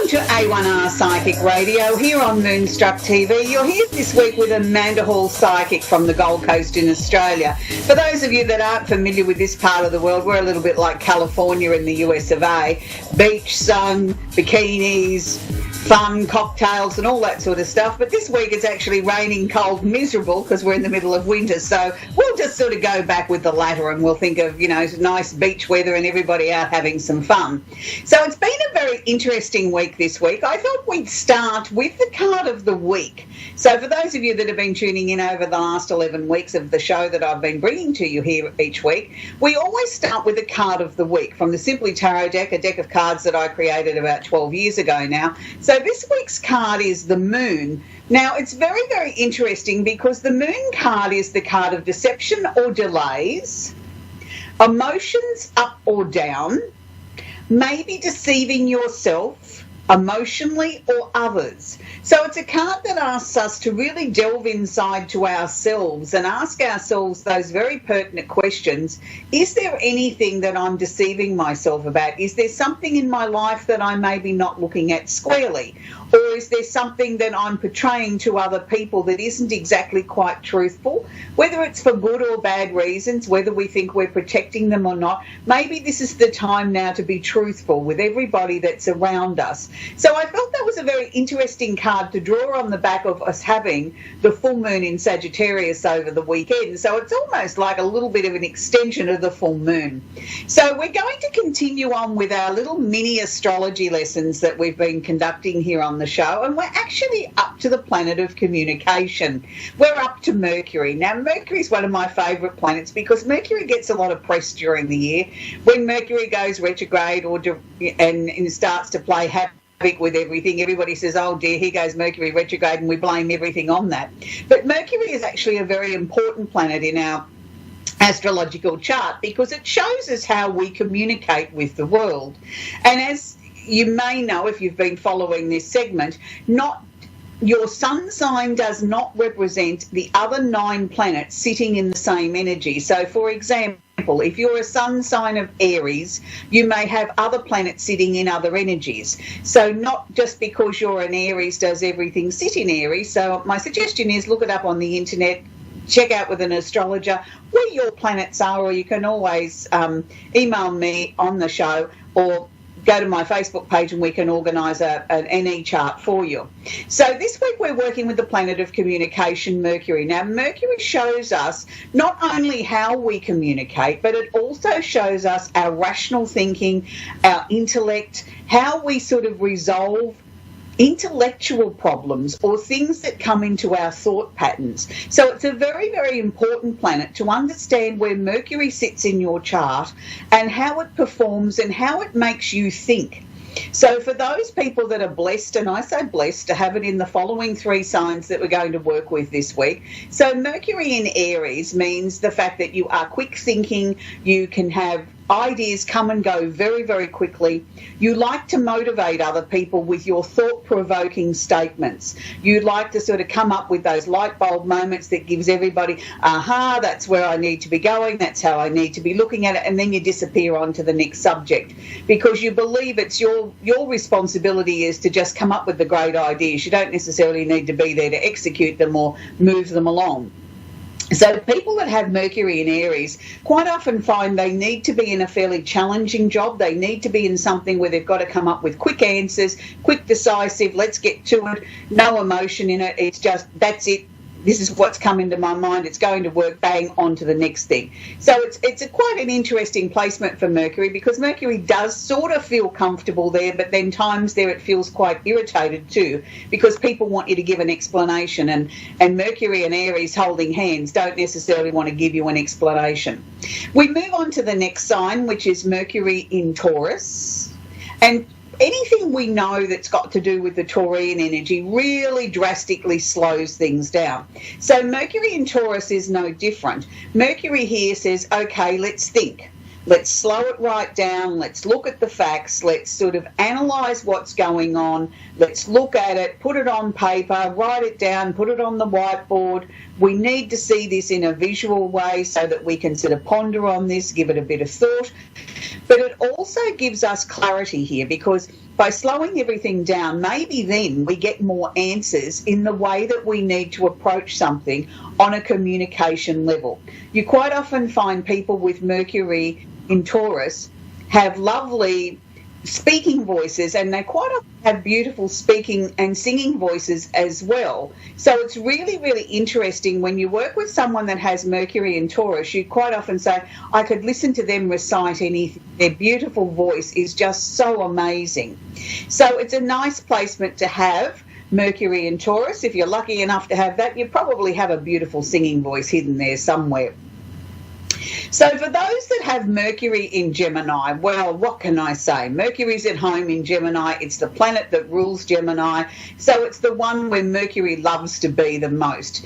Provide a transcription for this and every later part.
To A1R Psychic Radio here on Moonstruck TV. You're here this week with Amanda Hall, psychic from the Gold Coast in Australia. For those of you that aren't familiar with this part of the world, we're a little bit like California in the US of A. Beach, sun, bikinis, fun, cocktails and all that sort of stuff. But this week it's actually raining, cold, miserable because we're in the middle of winter. So we'll just sort of go back with the latter and we'll think of, nice beach weather and everybody out having some fun. So it's been a very interesting week this week. I thought we'd start with the card of the week. So for those of you that have been tuning in over the last 11 weeks of the show that I've been bringing to you here each week, we always start with the card of the week from the Simply Tarot deck, a deck of cards that I created about 12 years ago now. So this week's card is the Moon. Now, it's very, very interesting because the Moon card is the card of deception or delays, emotions up or down, maybe deceiving yourself emotionally or others. So it's a card that asks us to really delve inside to ourselves and ask ourselves those very pertinent questions. Is there anything that I'm deceiving myself about? Is there something in my life that I may be not looking at squarely? Or is there something that I'm portraying to other people that isn't exactly quite truthful? Whether it's for good or bad reasons, whether we think we're protecting them or not, maybe this is the time now to be truthful with everybody that's around us. So I felt that was a very interesting card to draw on the back of us having the full moon in Sagittarius over the weekend. So it's almost like a little bit of an extension of the full moon. So we're going to continue on with our little mini astrology lessons that we've been conducting here on the show, and we're actually up to the planet of communication. We're up to Mercury. Now, Mercury is one of my favourite planets because Mercury gets a lot of press during the year. When Mercury goes retrograde and starts to play havoc with everything, everybody says, oh dear, here goes Mercury retrograde, and we blame everything on that. But Mercury is actually a very important planet in our astrological chart because it shows us how we communicate with the world. And as you may know, if you've been following this segment, your sun sign does not represent the other 9 planets sitting in the same energy. So, for example, if you're a sun sign of Aries, you may have other planets sitting in other energies. So not just because you're an Aries does everything sit in Aries. So my suggestion is look it up on the internet, check out with an astrologer where your planets are, or you can always email me on the show or go to my Facebook page and we can organise an NE chart for you. So this week we're working with the planet of communication, Mercury. Now, Mercury shows us not only how we communicate, but it also shows us our rational thinking, our intellect, how we sort of resolve intellectual problems or things that come into our thought patterns. So it's a very, very important planet to understand where Mercury sits in your chart and how it performs and how it makes you think. So for those people that are blessed, and I say blessed, to have it in the following 3 signs that we're going to work with this week. So Mercury in Aries means the fact that you are quick thinking, you can have ideas come and go very, very quickly. You like to motivate other people with your thought-provoking statements. You like to sort of come up with those light bulb moments that gives everybody, aha, that's where I need to be going, that's how I need to be looking at it, and then you disappear on to the next subject because you believe it's your responsibility is to just come up with the great ideas. You don't necessarily need to be there to execute them or move them along. So people that have Mercury in Aries quite often find they need to be in a fairly challenging job. They need to be in something where they've got to come up with quick answers, quick, decisive, let's get to it, no emotion in it. It's just, that's it. This is what's come into my mind. It's going to work, bang, on to the next thing. So it's quite an interesting placement for Mercury because Mercury does sort of feel comfortable there, but then times there it feels quite irritated too because people want you to give an explanation, and Mercury and Aries holding hands don't necessarily want to give you an explanation. We move on to the next sign, which is Mercury in Taurus. And anything we know that's got to do with the Taurian energy really drastically slows things down. So Mercury in Taurus is no different. Mercury here says, okay, let's think. Let's slow it right down. Let's look at the facts. Let's sort of analyse what's going on. Let's look at it, put it on paper, write it down, put it on the whiteboard. We need to see this in a visual way so that we can sort of ponder on this, give it a bit of thought. But it also gives us clarity here because by slowing everything down, maybe then we get more answers in the way that we need to approach something on a communication level. You quite often find people with Mercury in Taurus have lovely speaking voices, and they quite often have beautiful speaking and singing voices as well. So it's really, really interesting when you work with someone that has Mercury in Taurus. You quite often say, I could listen to them recite anything. Their beautiful voice is just so amazing. So it's a nice placement to have Mercury in Taurus. If you're lucky enough to have that, you probably have a beautiful singing voice hidden there somewhere. So for those that have Mercury in Gemini, well, what can I say? Mercury's at home in Gemini. It's the planet that rules Gemini. So it's the one where Mercury loves to be the most.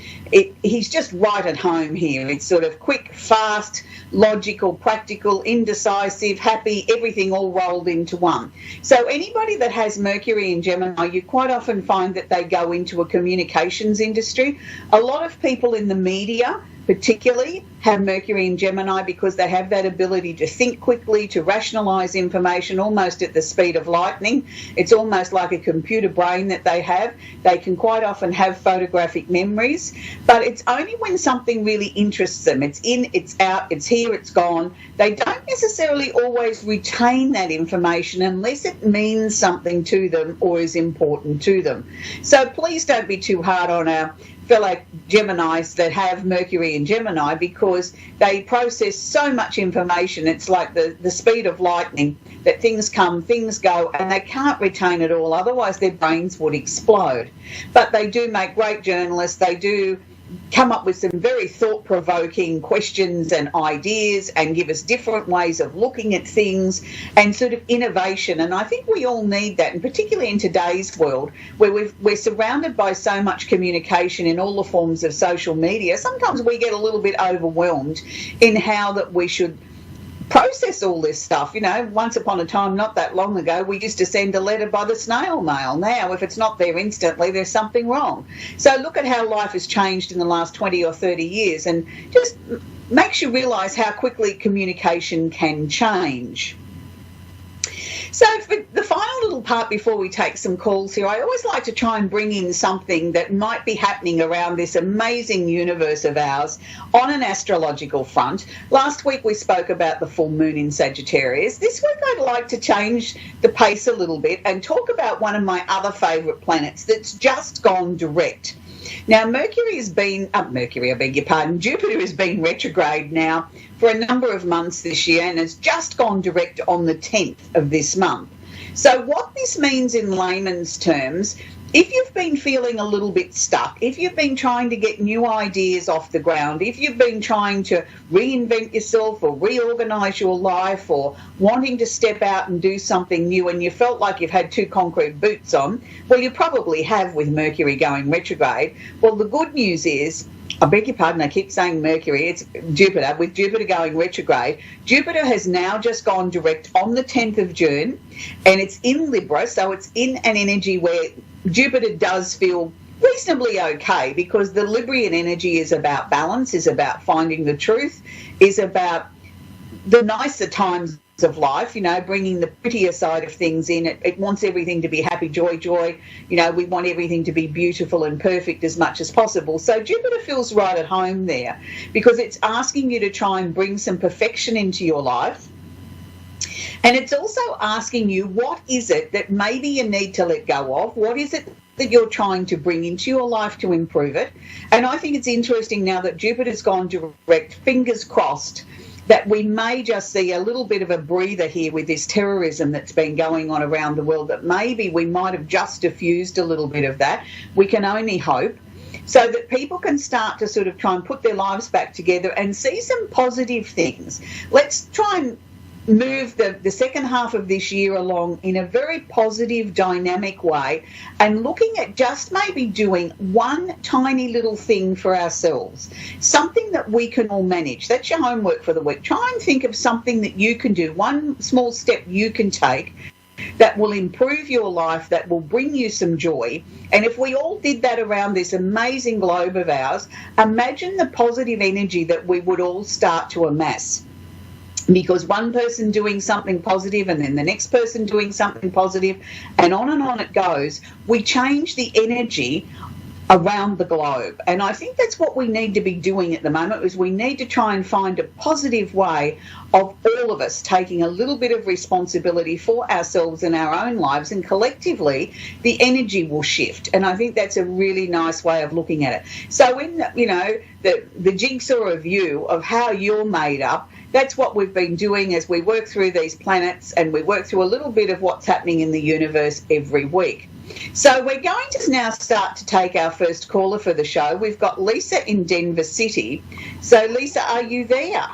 He's just right at home here. It's sort of quick, fast, logical, practical, indecisive, happy, everything all rolled into one. So anybody that has Mercury in Gemini, you quite often find that they go into a communications industry. A lot of people in the media particularly have Mercury in Gemini because they have that ability to think quickly, to rationalise information almost at the speed of lightning. It's almost like a computer brain that they have. They can quite often have photographic memories, but it's only when something really interests them. It's in, it's out, it's here, it's gone. They don't necessarily always retain that information unless it means something to them or is important to them. So please don't be too hard on our fellow Geminis that have Mercury in Gemini, because they process so much information. It's like the speed of lightning, that things come, things go, and they can't retain it all. Otherwise, their brains would explode. But they do make great journalists. They do come up with some very thought-provoking questions and ideas and give us different ways of looking at things and sort of innovation. And I think we all need that, and particularly in today's world where we're surrounded by so much communication in all the forms of social media. Sometimes we get a little bit overwhelmed in how that we should process all this stuff. You know, once upon a time, not that long ago, we used to send a letter by the snail mail. Now, if it's not there instantly, there's something wrong. So look at how life has changed in the last 20 or 30 years, and just makes you realise how quickly communication can change. So for the final little part before we take some calls here, I always like to try and bring in something that might be happening around this amazing universe of ours on an astrological front. Last week we spoke about the full moon in Sagittarius. This week I'd like to change the pace a little bit and talk about one of my other favourite planets that's just gone direct. Now, Jupiter has been retrograde now for a number of months this year and has just gone direct on the 10th of this month. So what this means in layman's terms, if you've been feeling a little bit stuck, if you've been trying to get new ideas off the ground, if you've been trying to reinvent yourself or reorganise your life or wanting to step out and do something new and you felt like you've had two concrete boots on, well, you probably have with Mercury going retrograde. Well, the good news is, I beg your pardon, I keep saying Mercury, it's Jupiter. With Jupiter going retrograde, Jupiter has now just gone direct on the 10th of June, and it's in Libra, so it's in an energy where Jupiter does feel reasonably okay, because the Librian energy is about balance, is about finding the truth, is about the nicer times of life, you know, bringing the prettier side of things in. It wants everything to be happy, joy. You know, we want everything to be beautiful and perfect as much as possible. So Jupiter feels right at home there, because it's asking you to try and bring some perfection into your life. And it's also asking you, what is it that maybe you need to let go of? What is it that you're trying to bring into your life to improve it? And I think it's interesting now that Jupiter's gone direct, fingers crossed, that we may just see a little bit of a breather here with this terrorism that's been going on around the world, that maybe we might have just diffused a little bit of that. We can only hope, so that people can start to sort of try and put their lives back together and see some positive things. Let's try and move the second half of this year along in a very positive, dynamic way, and looking at just maybe doing one tiny little thing for ourselves, something that we can all manage. That's your homework for the week. Try and think of something that you can do, one small step you can take that will improve your life, that will bring you some joy. And if we all did that around this amazing globe of ours, imagine the positive energy that we would all start to amass. because one person doing something positive and then the next person doing something positive and on it goes, we change the energy around the globe. And I think that's what we need to be doing at the moment, is we need to try and find a positive way of all of us taking a little bit of responsibility for ourselves and our own lives, and collectively the energy will shift. And I think that's a really nice way of looking at it. So in, the jigsaw of you, of how you're made up, that's what we've been doing as we work through these planets, and we work through a little bit of what's happening in the universe every week. So we're going to now start to take our first caller for the show. We've got Lisa in Denver City. So Lisa, are you there?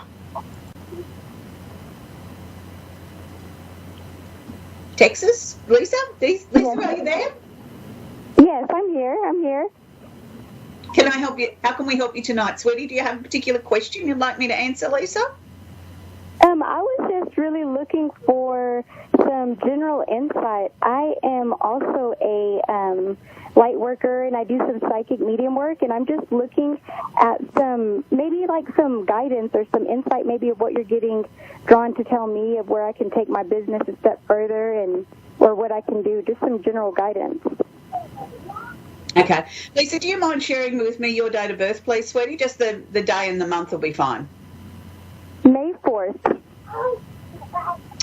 Texas? Lisa, yes. Are you there? Yes, I'm here. Can I help you? How can we help you tonight, sweetie? Do you have a particular question you'd like me to answer, Lisa? I was just really looking for some general insight. I am also a light worker, and I do some psychic medium work, and I'm just looking at some guidance or some insight maybe of what you're getting drawn to tell me of where I can take my business a step further, and or what I can do, just some general guidance. Okay. Lisa, do you mind sharing with me your date of birth, please, sweetie? Just the day and the month will be fine. May 4th.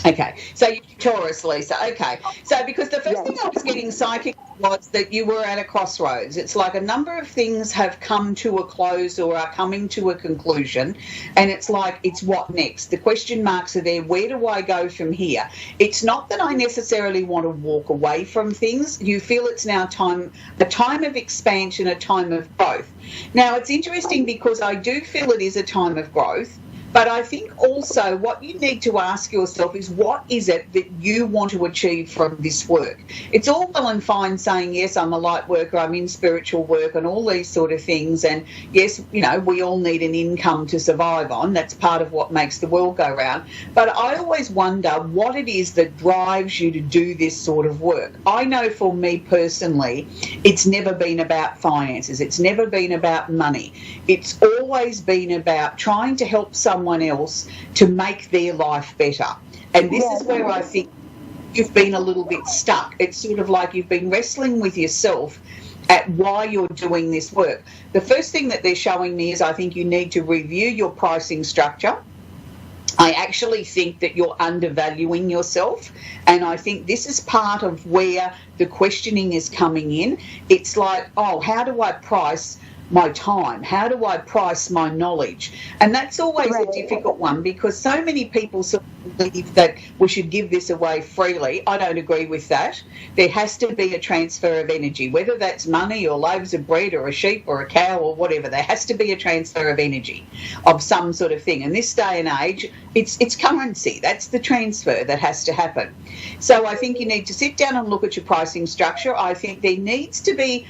Okay, so you're Taurus, Lisa. Okay, so because the first thing I was getting psychic was that you were at a crossroads. It's like a number of things have come to a close or are coming to a conclusion, and it's like, it's what next? The question marks are there. Where do I go from here? It's not that I necessarily want to walk away from things. You feel it's now a time of expansion, a time of growth. Now, it's interesting because I do feel it is a time of growth. But I think also what you need to ask yourself is, what is it that you want to achieve from this work? It's all well and fine saying, yes, I'm a light worker, I'm in spiritual work and all these sort of things. And yes, we all need an income to survive on. That's part of what makes the world go round. But I always wonder what it is that drives you to do this sort of work. I know for me personally, it's never been about finances. It's never been about money. It's always been about trying to help someone else to make their life better. And this is where I think you've been a little bit stuck. It's sort of like you've been wrestling with yourself at why you're doing this work. The first thing that they're showing me is I think you need to review your pricing structure. I actually think that you're undervaluing yourself, and I think this is part of where the questioning is coming in. It's like, how do I price my time? How do I price my knowledge? And that's always a difficult one, because so many people sort of believe that we should give this away freely. I don't agree with that. There has to be a transfer of energy, whether that's money or loaves of bread or a sheep or a cow or whatever. There has to be a transfer of energy of some sort of thing. In this day and age, it's currency. That's the transfer that has to happen. So I think you need to sit down and look at your pricing structure. I think there needs to be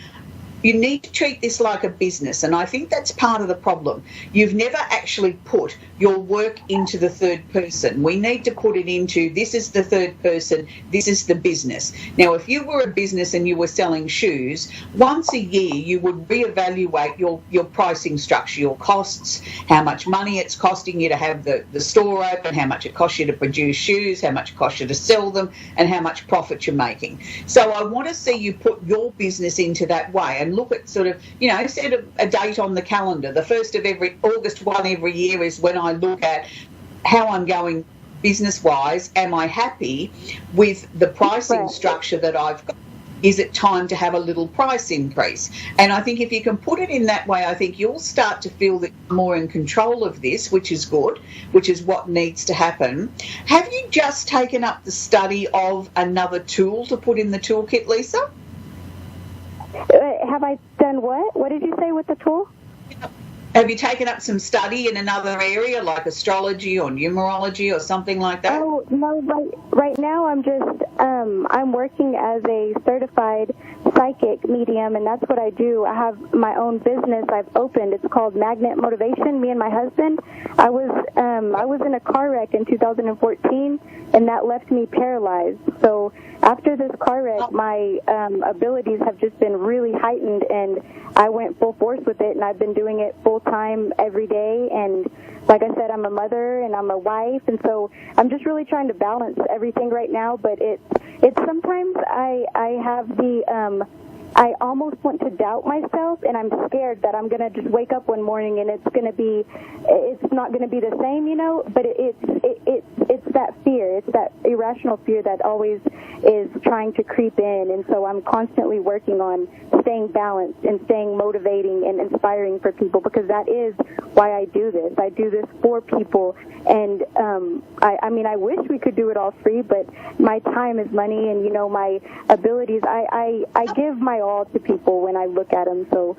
You need to treat this like a business, and I think that's part of the problem. You've never actually put your work into the third person. We need to put it into, this is the third person, this is the business. Now, if you were a business and you were selling shoes, once a year you would reevaluate your pricing structure, your costs, how much money it's costing you to have the store open, how much it costs you to produce shoes, how much it costs you to sell them, and how much profit you're making. So I want to see you put your business into that way, and look at sort of, set a date on the calendar. The first of every August 1 every year is when I look at how I'm going business-wise. Am I happy with the pricing structure that I've got? Is it time to have a little price increase? And I think if you can put it in that way, I think you'll start to feel that you're more in control of this, which is good, which is what needs to happen. Have you just taken up the study of another tool to put in the toolkit, Lisa? Have I done what? What did you say with the tool? Have you taken up some study in another area like astrology or numerology or something like that? Oh, no, right now I'm just, I'm working as a certified psychic medium, and that's what I do. I have my own business I've opened. It's called Magnet Motivation. Me and my husband, I was in a car wreck in 2014, and that left me paralyzed. So after this car wreck, my abilities have just been really heightened, and I went full force with it, and I've been doing it full time every day, and like I said, I'm a mother and I'm a wife, and so I'm just really trying to balance everything right now. But it's sometimes I have the I almost want to doubt myself, and I'm scared that I'm going to just wake up one morning and it's not going to be the same, you know. But it's that fear, it's that irrational fear that always is trying to creep in, and so I'm constantly working on staying balanced and staying motivating and inspiring for people, because that is why I do this. I do this for people, and I mean, I wish we could do it all free, but my time is money, and you know, my abilities, I give my all to people when I look at them. So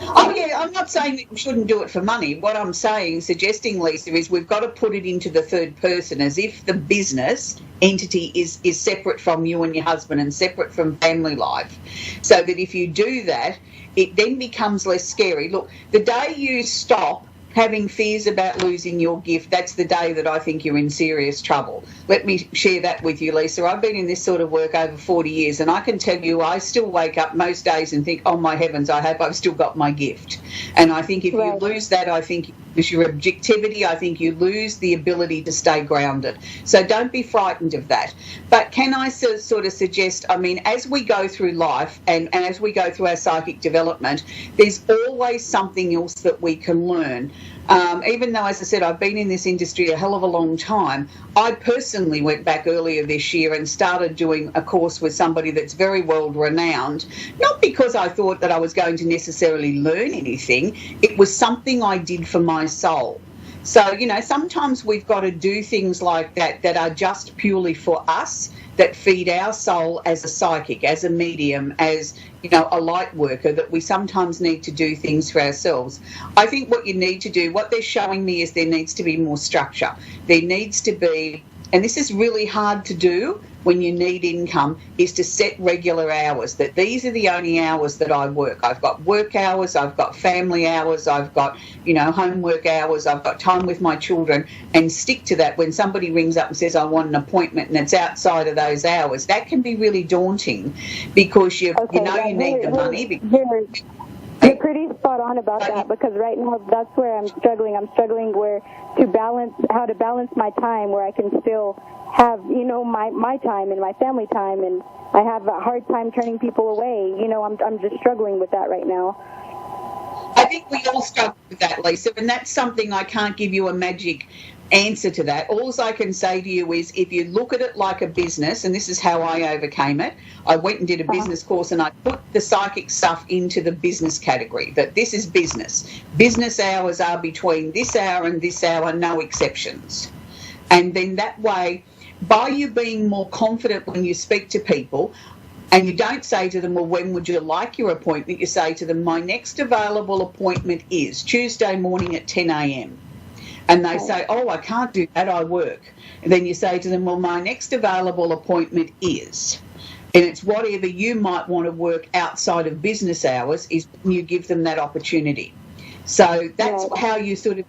oh yeah, I'm not saying that you shouldn't do it for money. What I'm suggesting, Lisa, is we've got to put it into the third person, as if the business entity is separate from you and your husband and separate from family life, so that if you do that, it then becomes less scary. Look, the day you stop having fears about losing your gift, that's the day that I think you're in serious trouble. Let me share that with you, Lisa. I've been in this sort of work over 40 years, and I can tell you I still wake up most days and think, oh my heavens, I hope I've still got my gift. And I think if you lose that, I think you lose your objectivity, I think you lose the ability to stay grounded. So don't be frightened of that. But can I sort of suggest, I mean, as we go through life and as we go through our psychic development, there's always something else that we can learn. Even though, as I said, I've been in this industry a hell of a long time, I personally went back earlier this year and started doing a course with somebody that's very world renowned, not because I thought that I was going to necessarily learn anything. It was something I did for my soul. So, you know, sometimes we've got to do things like that that are just purely for us, that feed our soul as a psychic, as a medium, as, you know, a light worker, that we sometimes need to do things for ourselves. I think what you need to do, what they're showing me, is there needs to be more structure. There needs to be, and this is really hard to do when you need income, is to set regular hours, that these are the only hours that I work. I've got work hours, I've got family hours, I've got, you know, homework hours, I've got time with my children, and stick to that. When somebody rings up and says, I want an appointment, and it's outside of those hours, that can be really daunting, because you need the money. You're pretty spot on about that, because right now that's where I'm struggling. I'm struggling how to balance my time, where I can still have, you know, my time and my family time, and I have a hard time turning people away. You know, I'm just struggling with that right now. I think we all struggle with that, Lisa, and that's something I can't give you a magic answer to that. All I can say to you is, if you look at it like a business, and this is how I overcame it, I went and did a business course, and I put the psychic stuff into the business category, that this is business. Business hours are between this hour and this hour, no exceptions. And then that way, by you being more confident when you speak to people, and you don't say to them, well, when would you like your appointment? You say to them, my next available appointment is Tuesday morning at 10 a.m. And they say, oh, I can't do that, I work. And then you say to them, well, my next available appointment is, and it's whatever you might want to work outside of business hours, is when you give them that opportunity. So that's how you sort of,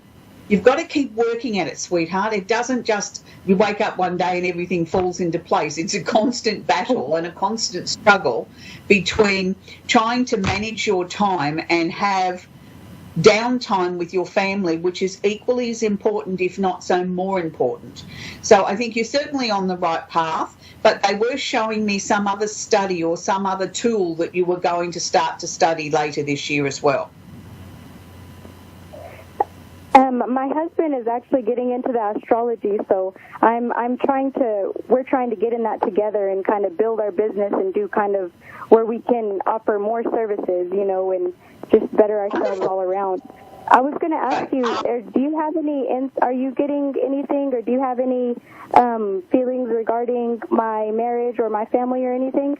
you've got to keep working at it, sweetheart. It doesn't just, you wake up one day and everything falls into place. It's a constant battle and a constant struggle between trying to manage your time and have downtime with your family, which is equally as important, if not so more important. So I think you're certainly on the right path, but they were showing me some other study or some other tool that you were going to start to study later this year as well. My husband is actually getting into the astrology, so we're trying to get in that together and kind of build our business and do kind of where we can offer more services, you know, and just better ourselves all around. I was going to ask you, do you have are you getting anything, or do you have any feelings regarding my marriage or my family or anything?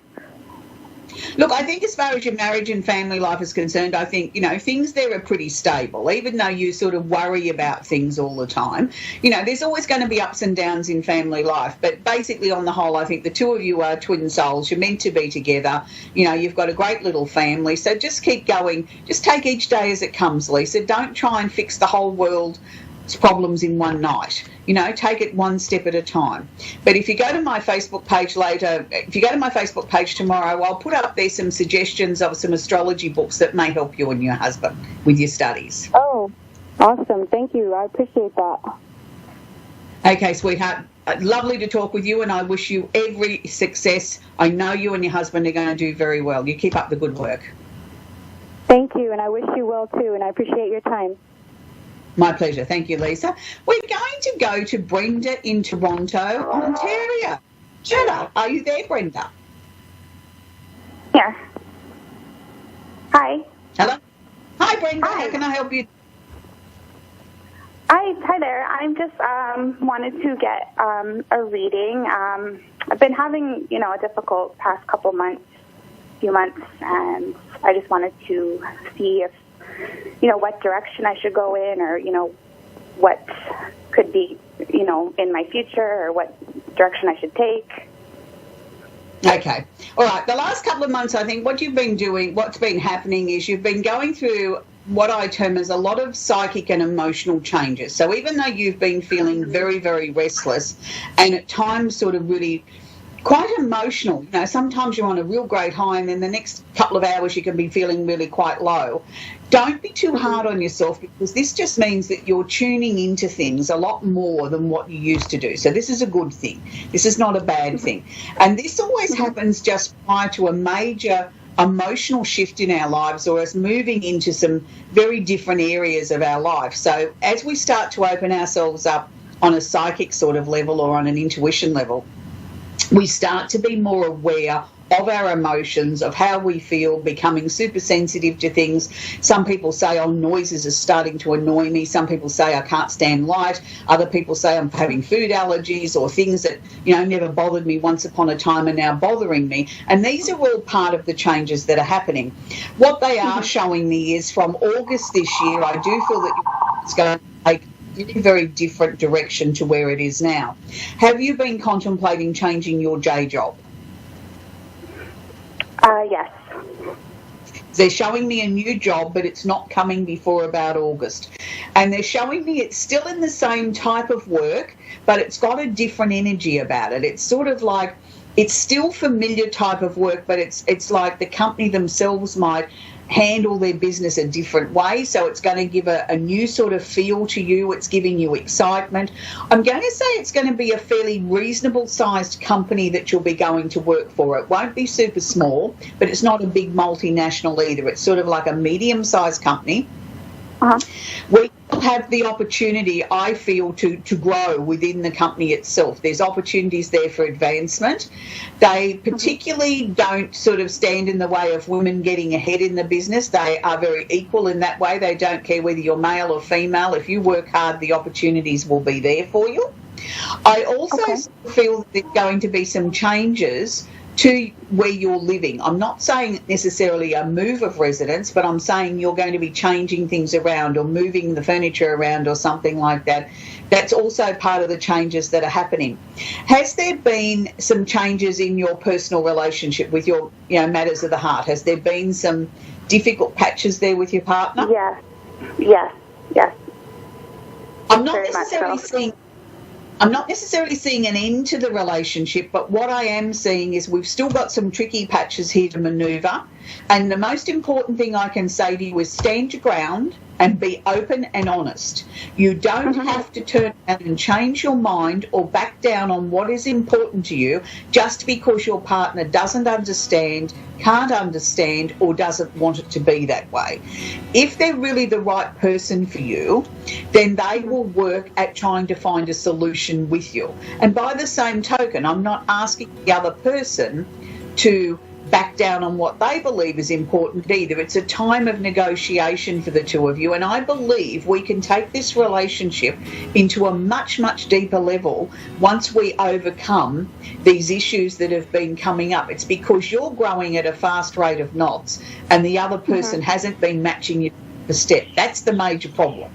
Look, I think as far as your marriage and family life is concerned, I think, you know, things there are pretty stable, even though you sort of worry about things all the time. You know, there's always going to be ups and downs in family life, but basically on the whole, I think the two of you are twin souls. You're meant to be together. You know, you've got a great little family, so just keep going. Just take each day as it comes, Lisa. Don't try and fix the whole world problems in one night. You know, take it one step at a time. But if you go to my Facebook page later, if you go to my Facebook page tomorrow, I'll put up there some suggestions of some astrology books that may help you and your husband with your studies. Oh, awesome. Thank you. I appreciate that. Okay, sweetheart. Lovely to talk with you, and I wish you every success. I know you and your husband are going to do very well. You keep up the good work. Thank you, and I wish you well too, and I appreciate your time. My pleasure. Thank you, Lisa. We're going to go to Brenda in Toronto, Ontario. Brenda, are you there, Brenda? Here. Hi. Hello. Hi, Brenda. Hi. How can I help you? Hi there. I just wanted to get a reading. I've been having, a difficult past few months, and I just wanted to see if, what direction I should go in, or, what could be, in my future, or what direction I should take. Okay. All right. The last couple of months, I think what you've been doing, what's been happening is you've been going through what I term as a lot of psychic and emotional changes. So even though you've been feeling very, very restless and at times sort of really quite emotional, sometimes you're on a real great high and then the next couple of hours you can be feeling really quite low. Don't be too hard on yourself, because this just means that you're tuning into things a lot more than what you used to do. So this is a good thing. This is not a bad thing. And this always happens just prior to a major emotional shift in our lives, or us moving into some very different areas of our life. So as we start to open ourselves up on a psychic sort of level or on an intuition level, we start to be more aware of our emotions, of how we feel, becoming super sensitive to things. Some people say, oh, noises are starting to annoy me. Some people say I can't stand light. Other people say I'm having food allergies, or things that, never bothered me once upon a time are now bothering me. And these are all part of the changes that are happening. What they are showing me is from August this year, I do feel that it's going to take a very different direction to where it is now. Have you been contemplating changing your day job? Yes. They're showing me a new job, but it's not coming before about August. And they're showing me it's still in the same type of work, but it's got a different energy about it. It's sort of like, it's still familiar type of work, but it's like the company themselves might handle their business a different way, so it's going to give a new sort of feel to you. It's giving you excitement. I'm going to say it's going to be a fairly reasonable sized company that you'll be going to work for. It won't be super small, but it's not a big multinational either. It's sort of like a medium sized company. We have the opportunity, I feel, to grow within the company itself. There's opportunities there for advancement. They particularly don't sort of stand in the way of women getting ahead in the business. They are very equal in that way. They don't care whether you're male or female. If you work hard, the opportunities will be there for you. I also feel that there's going to be some changes to where you're living. I'm not saying necessarily a move of residence, but I'm saying you're going to be changing things around or moving the furniture around or something like that. That's also part of the changes that are happening. Has there been some changes in your personal relationship with your matters of the heart? Has there been some difficult patches there with your partner? Yes. I'm not necessarily seeing an end to the relationship, but what I am seeing is we've still got some tricky patches here to manoeuvre. And the most important thing I can say to you is stand your ground and be open and honest. You don't have to turn around and change your mind or back down on what is important to you just because your partner doesn't understand, can't understand, or doesn't want it to be that way. If they're really the right person for you, then they will work at trying to find a solution with you. And by the same token, I'm not asking the other person to back down on what they believe is important either. It's a time of negotiation for the two of you, and I believe we can take this relationship into a much, much deeper level once we overcome these issues that have been coming up. It's because you're growing at a fast rate of knots and the other person hasn't been matching you for step. That's the major problem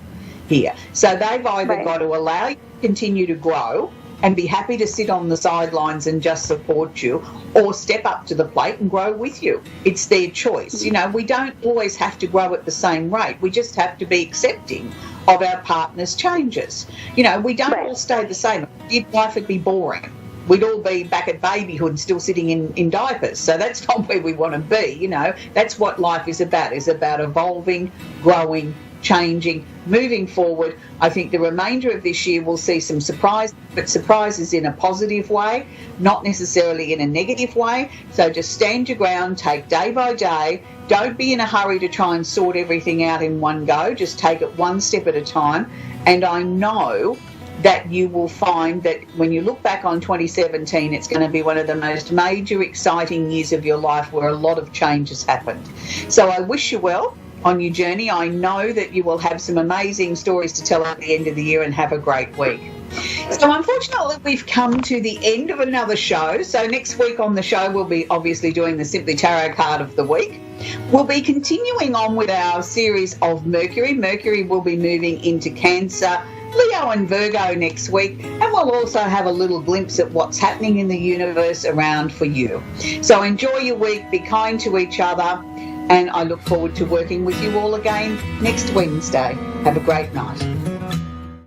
here. So they've either got to allow you to continue to grow, and be happy to sit on the sidelines and just support you, or step up to the plate and grow with you. It's their choice. You know, we don't always have to grow at the same rate. We just have to be accepting of our partner's changes. You know, we don't all stay the same. If life would be boring, we'd all be back at babyhood still sitting in diapers. So that's not where we want to be. You know, that's what life is about. It's about evolving, growing, changing, moving forward. I think the remainder of this year will see some surprise, but surprises in a positive way, not necessarily in a negative way. So just stand your ground, take day by day. Don't be in a hurry to try and sort everything out in one go. Just take it one step at a time. And I know that you will find that when you look back on 2017, it's going to be one of the most major, exciting years of your life where a lot of change has happened. So I wish you well on your journey. I know that you will have some amazing stories to tell at the end of the year, and have a great week. So unfortunately, we've come to the end of another show. So next week on the show, we'll be obviously doing the Simply Tarot card of the week. We'll be continuing on with our series of Mercury. Mercury will be moving into Cancer, Leo and Virgo next week, and we'll also have a little glimpse at what's happening in the universe around for you. So enjoy your week, be kind to each other, and I look forward to working with you all again next Wednesday. Have a great night.